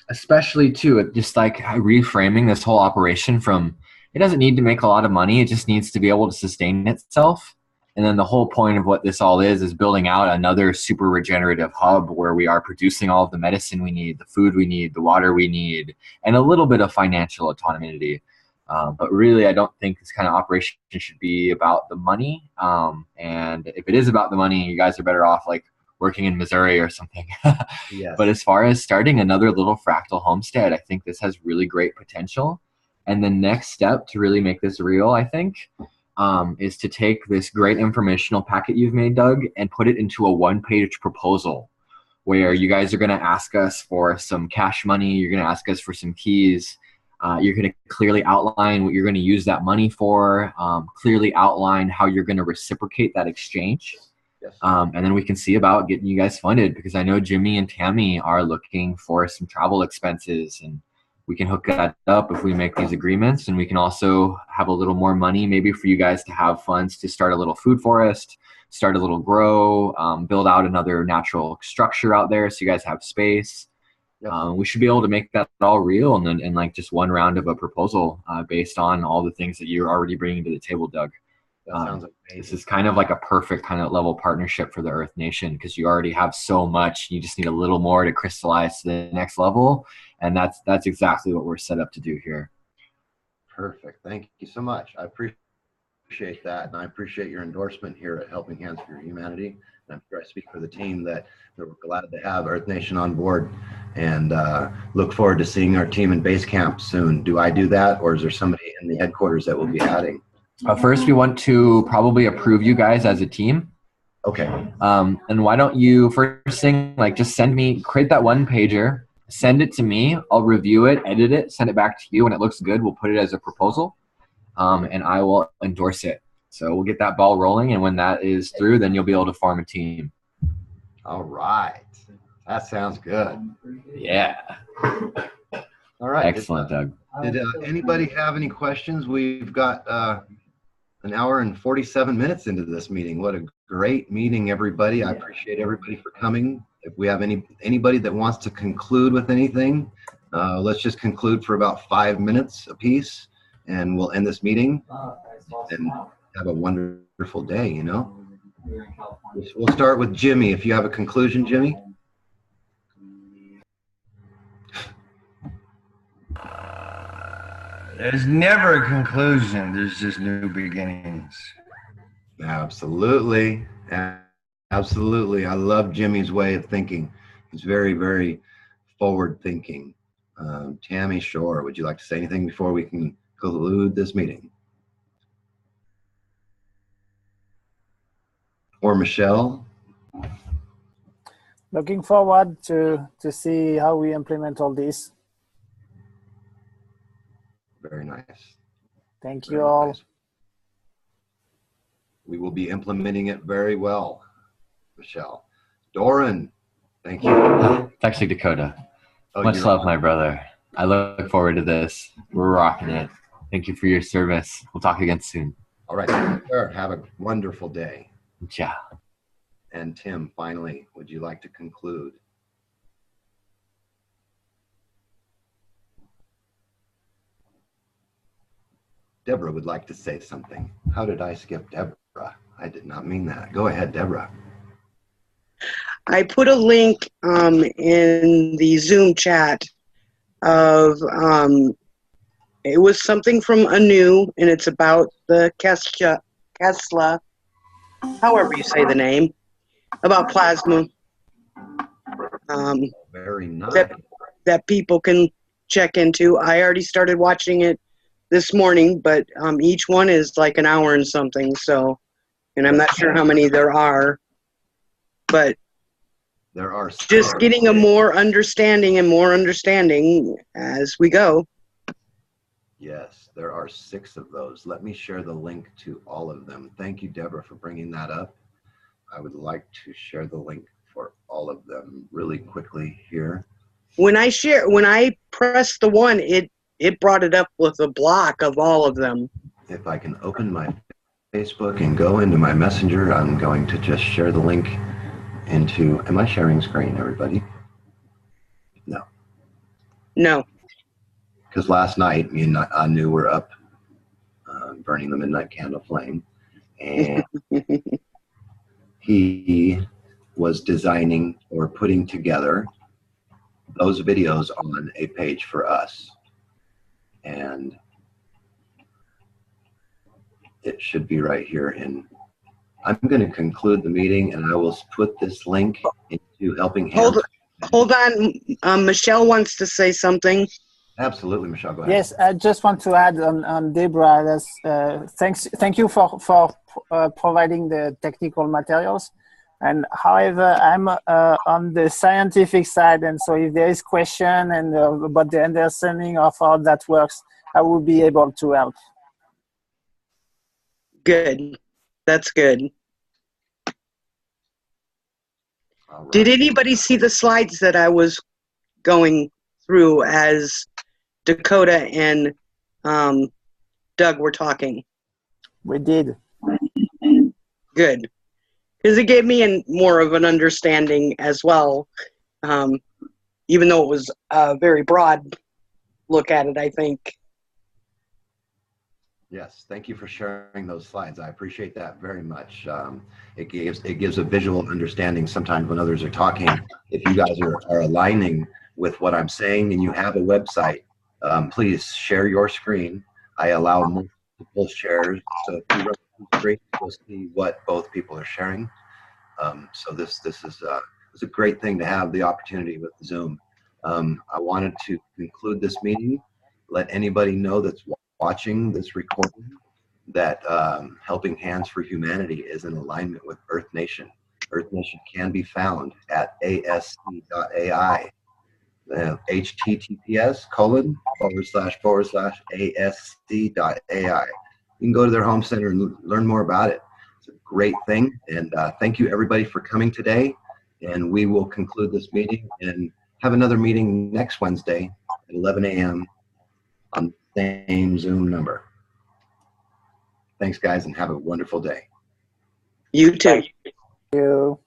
Especially too, just like reframing this whole operation from, it doesn't need to make a lot of money. It just needs to be able to sustain itself. And then the whole point of what this all is building out another super regenerative hub where we are producing all of the medicine we need, the food we need, the water we need, and a little bit of financial autonomy. But really, I don't think this kind of operation should be about the money. And if it is about the money, you guys are better off like working in Missouri or something. Yes. But as far as starting another little fractal homestead, I think this has really great potential. And the next step to really make this real, I think, is to take this great informational packet you've made, Doug, and put it into a one-page proposal where you guys are going to ask us for some cash money. You're going to ask us for some keys. You're going to clearly outline what you're going to use that money for, clearly outline how you're going to reciprocate that exchange. Yes. And then we can see about getting you guys funded, because I know Jimmy and Tammy are looking for some travel expenses, and we can hook that up if we make these agreements. And we can also have a little more money maybe for you guys to have funds to start a little food forest, start a little grow, build out another natural structure out there so you guys have space. Yep. We should be able to make that all real and then in like just one round of a proposal based on all the things that you're already bringing to the table, Doug. That sounds amazing. This is kind of like a perfect kind of level partnership for the Earth Nation, because you already have so much. You just need a little more to crystallize to the next level. And that's exactly what we're set up to do here. Perfect. Thank you so much. I appreciate that. And I appreciate your endorsement here at Helping Hands for Humanity. And I'm sure I speak for the team that we're glad to have Earth Nation on board, and look forward to seeing our team in base camp soon. Do I do that, or is there somebody in the headquarters that will be adding? First, we want to probably approve you guys as a team. Okay. And why don't you first thing, like just create that one pager, send it to me. I'll review it, edit it, send it back to you. When it looks good, we'll put it as a proposal, and I will endorse it. So we'll get that ball rolling, and when that is through, then you'll be able to form a team. All right. That sounds good. Yeah. All right. Excellent, Doug. Did anybody have any questions? We've got an hour and 47 minutes into this meeting. What a great meeting, everybody. I appreciate everybody for coming. If we have anybody that wants to conclude with anything, let's just conclude for about 5 minutes apiece, and we'll end this meeting and have a wonderful day, you know? We'll start with Jimmy. If you have a conclusion, Jimmy. There's never a conclusion. There's just new beginnings. Absolutely. Absolutely. I love Jimmy's way of thinking. He's very, very forward thinking. Tammy Shore, would you like to say anything before we conclude this meeting? Or Michelle? Looking forward to see how we implement all this. Very nice. Thank you all. Nice. We will be implementing it very well, Michelle. Doran, thank you. It's actually Dakota. Oh, Much love, my brother. I look forward to this. We're rocking it. Thank you for your service. We'll talk again soon. All right. Sure. Have a wonderful day. Yeah. And Tim, finally, would you like to conclude? Deborah would like to say something. How did I skip Deborah? I did not mean that. Go ahead, Deborah. I put a link in the Zoom chat of it was something from Anu, and it's about the Kesla, however you say the name, about plasma. Very nice. That people can check into. I already started watching it this morning, but each one is like an hour and something. So, and I'm not sure how many there are, but there are just getting a more understanding as we go. Yes, there are 6 of those. Let me share the link to all of them. Thank you, Deborah, for bringing that up. I would like to share the link for all of them really quickly here. When I pressed the one, it brought it up with a block of all of them. If I can open my Facebook and go into my Messenger, I'm going to just share the link into, am I sharing screen, everybody? No. No. Because last night, me and Anu were up burning the midnight candle flame, and he was designing or putting together those videos on a page for us. And it should be right here. And I'm going to conclude the meeting, and I will put this link into Helping Hands. Hold on. Michelle wants to say something. Absolutely, Michelle. Go ahead. Yes, I just want to add on Deborah. Thank you for providing the technical materials. And however, I'm on the scientific side, and so if there is question and about the understanding of how that works, I will be able to help. Good. That's good. Right. Did anybody see the slides that I was going through as Dakota and Doug were talking? We did. Good. Because it gave me more of an understanding as well, even though it was a very broad look at it, I think. Yes, thank you for sharing those slides. I appreciate that very much. It gives a visual understanding sometimes when others are talking. If you guys are aligning with what I'm saying and you have a website, please share your screen. I allow multiple shares, so if you run the screen, you'll see what both people are sharing. So this is a great thing to have the opportunity with Zoom. I wanted to conclude this meeting, let anybody know that's watching this recording that Helping Hands for Humanity is in alignment with Earth Nation. Earth Nation can be found at asc.ai. https://asc.ai. You can go to their home center and learn more about it. It's a great thing. And thank you everybody for coming today. And we will conclude this meeting and have another meeting next Wednesday at 11 a.m. on the same Zoom number. Thanks guys, and have a wonderful day. You too. You.